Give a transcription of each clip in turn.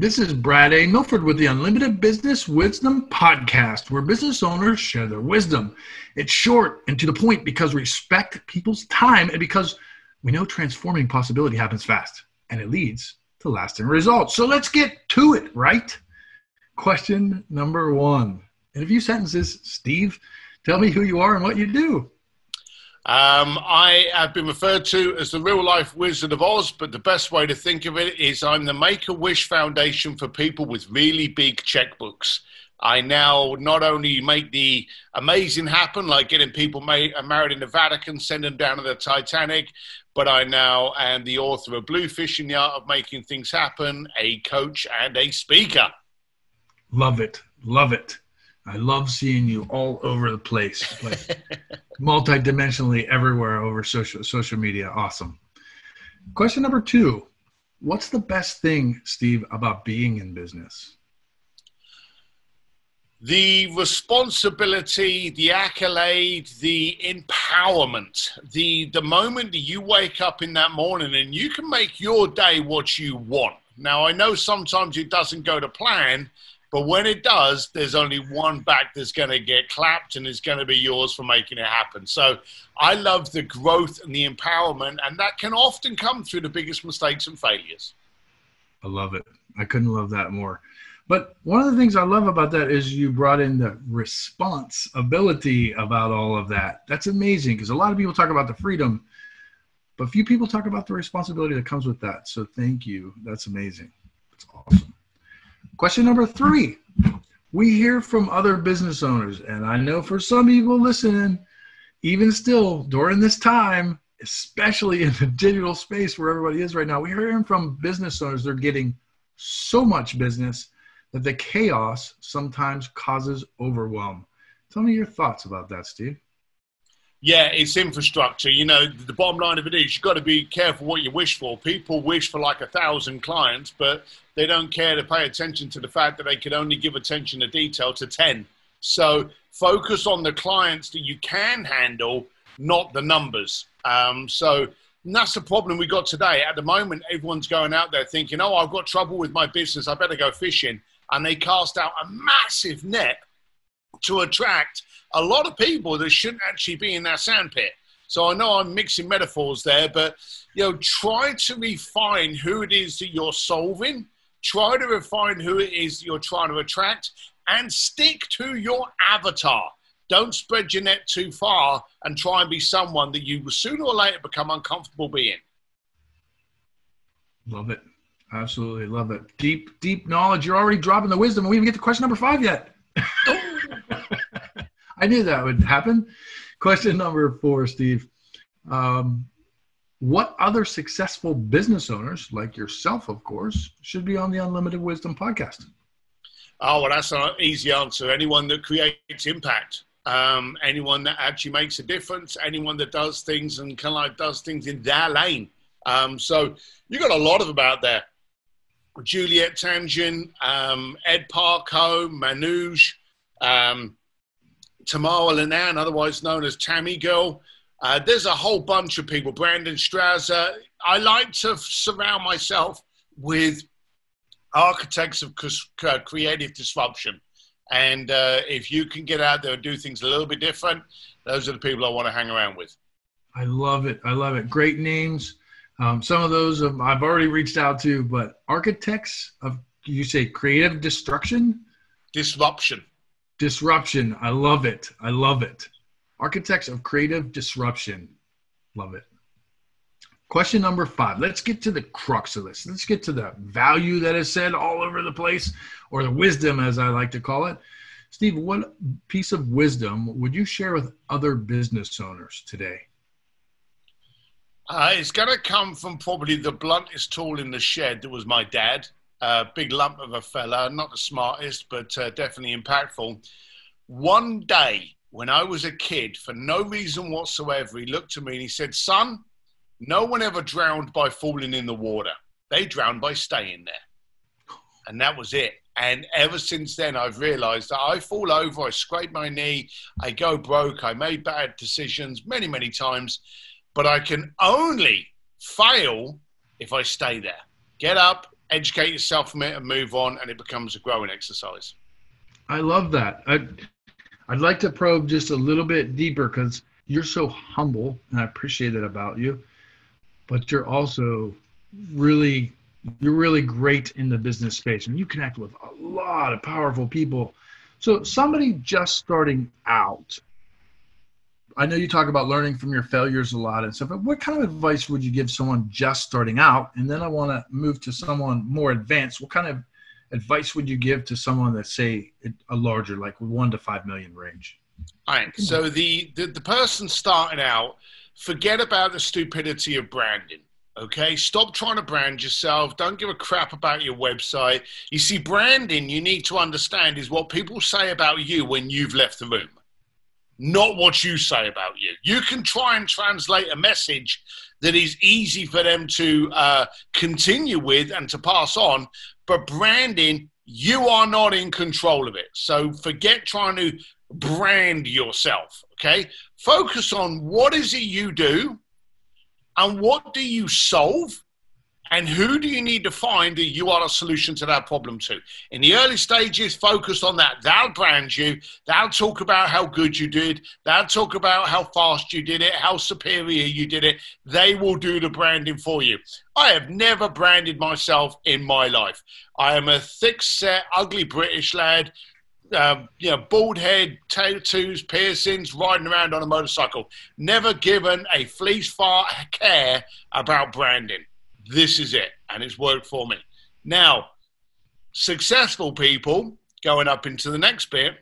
This is Brad A. Milford with the Unlimited Business Wisdom Podcast, where business owners share their wisdom. It's short and to the point because we respect people's time and because we know transforming possibility happens fast and it leads to lasting results. So let's get to it, right? Question number one. In a few sentences, Steve, tell me who you are and what you do. I have been referred to as the real-life Wizard of Oz, but the best way to think of it is I'm the Make-A-Wish Foundation for people with really big checkbooks. I now not only make the amazing happen, like getting people married in the Vatican, send them down to the Titanic, but I now am the author of Bluefish and the Art of Making Things Happen, a coach and a speaker. Love it. Love it. I love seeing you all over the place, like multidimensionally everywhere over social media. Awesome. Question number two. What's the best thing, Steve, about being in business? The responsibility, the accolade, the empowerment, the moment that you wake up in that morning and you can make your day what you want. Now, I know sometimes it doesn't go to plan, but when it does, there's only one back that's going to get clapped and it's going to be yours for making it happen. So I love the growth and the empowerment, and that can often come through the biggest mistakes and failures. I love it. I couldn't love that more. But one of the things I love about that is you brought in the responsibility about all of that. That's amazing because a lot of people talk about the freedom, but few people talk about the responsibility that comes with that. So thank you. That's amazing. That's awesome. Question number three. We hear from other business owners, and I know for some people listening, even still during this time, especially in the digital space where everybody is right now, we're hearing from business owners they're getting so much business that the chaos sometimes causes overwhelm. Tell me your thoughts about that, Steve. Yeah, it's infrastructure. You know, the bottom line of it is you've got to be careful what you wish for. People wish for like 1,000 clients, but they don't care to pay attention to the fact that they can only give attention to detail to 10. So focus on the clients that you can handle, not the numbers. So that's the problem we got today. At the moment, everyone's going out there thinking, oh, I've got trouble with my business, I better go fishing. And they cast out a massive net to attract a lot of people that shouldn't actually be in that sandpit. So I know I'm mixing metaphors there, but try to refine who it is that you're solving. Try to refine who it is you're trying to attract, and stick to your avatar. Don't spread your net too far and try and be someone that you will sooner or later become uncomfortable being. Love it. Absolutely love it. Deep knowledge. You're already dropping the wisdom, and we didn't get to question number 5 yet. I knew that would happen. Question number 4, Steve. What other successful business owners, like yourself, of course, should be on the Unlimited Wisdom podcast? Oh, well, that's an easy answer. Anyone that creates impact. Anyone that actually makes a difference. Anyone that does things and does things in their lane. So you got a lot of them out there. Juliet Tangent, Ed Parko, Manoj, Tamara Linan, otherwise known as Tammy Girl. There's a whole bunch of people. Brandon Strasser. I like to surround myself with architects of creative disruption. And if you can get out there and do things a little bit different, those are the people I want to hang around with. I love it. I love it. Great names. Some of those I've already reached out to, but architects of, you say creative destruction? Disruption. Disruption. I love it. I love it. Architects of creative disruption. Love it. Question number 5. Let's get to the crux of this. Let's get to the value that is said all over the place, or the wisdom, as I like to call it. Steve, what piece of wisdom would you share with other business owners today? It's going to come from probably the bluntest tool in the shed that was my dad. Big lump of a fella, not the smartest, but definitely impactful. One day when I was a kid, for no reason whatsoever, he looked at me and he said, son, no one ever drowned by falling in the water. They drowned by staying there. And that was it. And ever since then, I've realized that I fall over, I scrape my knee, I go broke, I made bad decisions many, many times. But I can only fail if I stay there. Get up, educate yourself from it and move on, and it becomes a growing exercise. I love that. I'd like to probe just a little bit deeper because you're so humble, and I appreciate it about you. But you're also really, you're really great in the business space, and you connect with a lot of powerful people. So somebody just starting out, I know you talk about learning from your failures a lot and stuff, but what kind of advice would you give someone just starting out? And then I want to move to someone more advanced. What kind of advice would you give to someone that's, say, a larger, like 1 to 5 million range? All right. So the person starting out, forget about the stupidity of branding. Okay. Stop trying to brand yourself. Don't give a crap about your website. You see, branding, you need to understand, is what people say about you when you've left the room, not what you say about you. You can try and translate a message that is easy for them to continue with and to pass on, but branding, you are not in control of it. So forget trying to brand yourself, okay? Focus on what is it you do and what do you solve, and who do you need to find that you are a solution to that problem to. In the early stages, focus on that. They'll brand you. They'll talk about how good you did. They'll talk about how fast you did it, how superior you did it. They will do the branding for you. I have never branded myself in my life. I am a thick-set, ugly British lad, bald head, tattoos, piercings, riding around on a motorcycle. Never given a fleece fart care about branding. This is it, and it's worked for me. Now, successful people, going up into the next bit,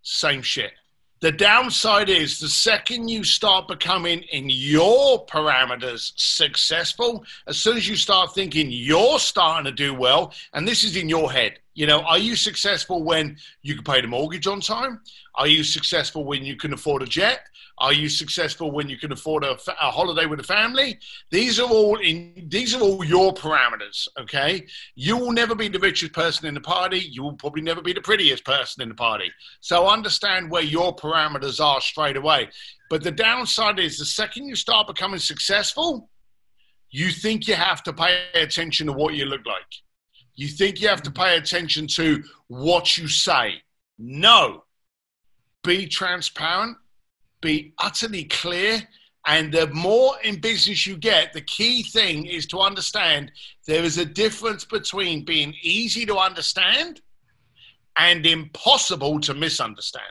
same shit. The downside is the second you start becoming, in your parameters, successful, as soon as you start thinking you're starting to do well, and this is in your head, are you successful when you can pay the mortgage on time? Are you successful when you can afford a jet? Are you successful when you can afford a holiday with a family? These are all your parameters, okay? You will never be the richest person in the party. You will probably never be the prettiest person in the party. So understand where your parameters are straight away. But the downside is the second you start becoming successful, you think you have to pay attention to what you look like. You think you have to pay attention to what you say. No. Be transparent. Be utterly clear, and the more in business you get, the key thing is to understand there is a difference between being easy to understand and impossible to misunderstand.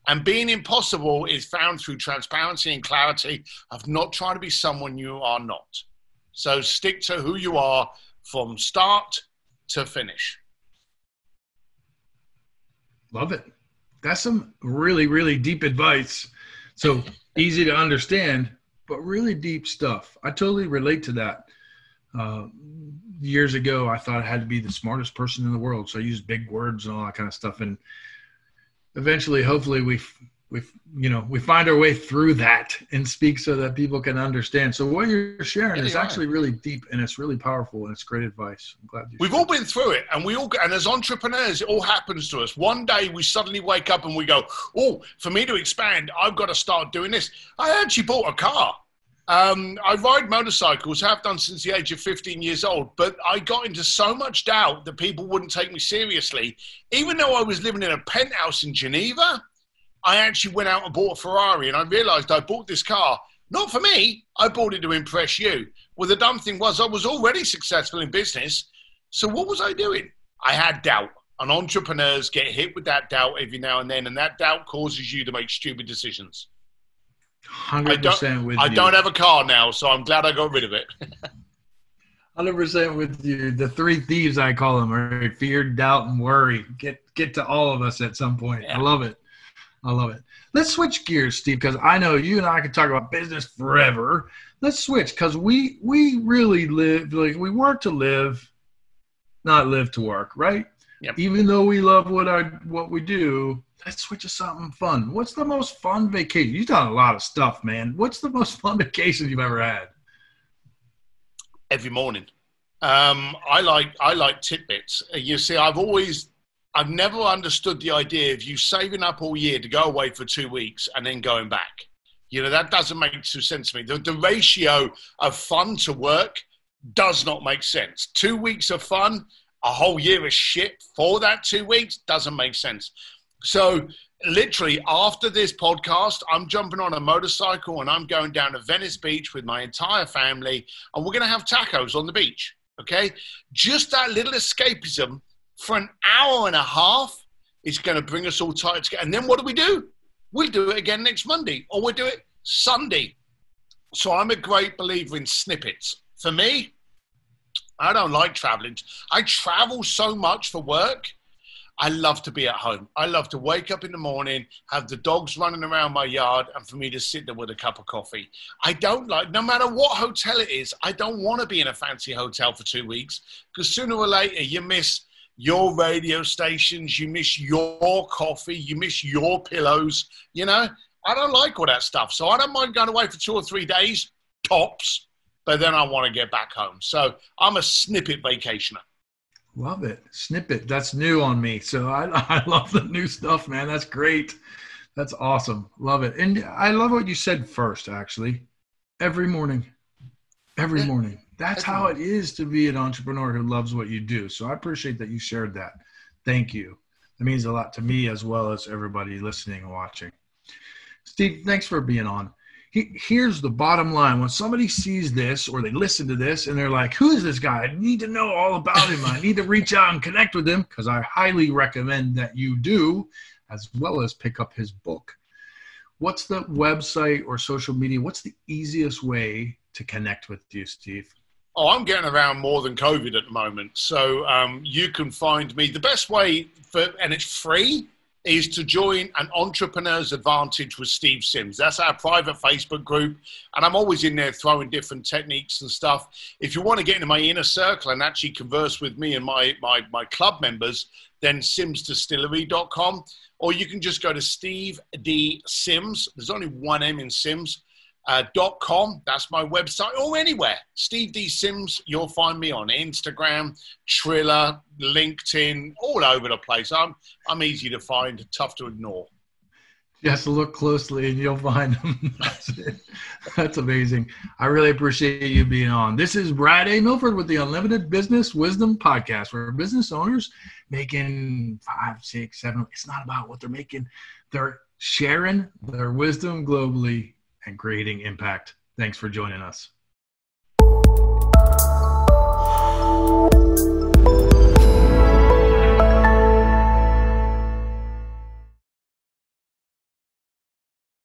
And being impossible is found through transparency and clarity of not trying to be someone you are not. So stick to who you are from start to finish. Love it. That's some really, really deep advice. So easy to understand, but really deep stuff. I totally relate to that. Years ago, I thought I had to be the smartest person in the world. So I used big words and all that kind of stuff. And eventually, hopefully, we find our way through that and speak so that people can understand. So what you're sharing is actually really deep, and it's really powerful, and it's great advice. I'm glad we've all been through it, and and as entrepreneurs, it all happens to us. One day we suddenly wake up and we go, "Oh, for me to expand, I've got to start doing this." I actually bought a car. I ride motorcycles, have done since the age of 15 years old, but I got into so much doubt that people wouldn't take me seriously. Even though I was living in a penthouse in Geneva, I actually went out and bought a Ferrari, and I realized I bought this car, not for me, I bought it to impress you. Well, the dumb thing was I was already successful in business, so what was I doing? I had doubt, and entrepreneurs get hit with that doubt every now and then, and that doubt causes you to make stupid decisions. 100% with you. I don't have a car now, so I'm glad I got rid of it. 100% with you. The three thieves, I call them, are fear, doubt, and worry. Get to all of us at some point. Yeah. I love it. Let's switch gears, Steve, because I know you and I could talk about business forever. Let's switch, because we really live, like, we work to live, not live to work, right? Yep. Even though we love what we do, let's switch to something fun. What's the most fun vacation? You've done a lot of stuff, man. What's the most fun vacation you've ever had? Every morning. I like tidbits. You see, I've never understood the idea of you saving up all year to go away for 2 weeks and then going back. That doesn't make sense to me. The ratio of fun to work does not make sense. 2 weeks of fun, a whole year of shit for that 2 weeks doesn't make sense. So literally after this podcast, I'm jumping on a motorcycle and I'm going down to Venice Beach with my entire family, and we're going to have tacos on the beach. Okay. Just that little escapism for an hour and a half is going to bring us all tight together. And then what do? We'll do it again next Monday, or we'll do it Sunday. So I'm a great believer in snippets. For me, I don't like traveling. I travel so much for work. I love to be at home. I love to wake up in the morning, have the dogs running around my yard, and for me to sit there with a cup of coffee. I don't like, no matter what hotel it is, I don't want to be in a fancy hotel for 2 weeks, because sooner or later you miss your radio stations, you miss your coffee, you miss your pillows, you know? I don't like all that stuff. So I don't mind going away for 2 or 3 days, tops, but then I want to get back home. So I'm a snippet vacationer. Love it. Snippet. That's new on me. So I love the new stuff, man. That's great. That's awesome. Love it. And I love what you said first, actually. Every morning. Every morning. That's how it is to be an entrepreneur who loves what you do. So I appreciate that you shared that. Thank you. It means a lot to me as well as everybody listening and watching. Steve, thanks for being on. Here's the bottom line. When somebody sees this or they listen to this and they're like, who is this guy? I need to know all about him. I need to reach out and connect with him, because I highly recommend that you do, as well as pick up his book. What's the website or social media? What's the easiest way to connect with you, Steve? Oh, I'm getting around more than COVID at the moment. So you can find me. The best way, and it's free, is to join an Entrepreneur's Advantage with Steve Sims. That's our private Facebook group. And I'm always in there throwing different techniques and stuff. If you want to get into my inner circle and actually converse with me and my club members, then simsdistillery.com. Or you can just go to Steve D. Sims. There's only one M in Sims. .com, that's my website, or anywhere. Steve D. Sims, you'll find me on Instagram, Triller, LinkedIn, all over the place. I'm easy to find, tough to ignore. Just look closely and you'll find them. That's it. That's amazing. I really appreciate you being on. This is Brad A. Milford with the Unlimited Business Wisdom Podcast, where business owners making 5, 6, 7, it's not about what they're making. They're sharing their wisdom globally and creating impact. Thanks for joining us.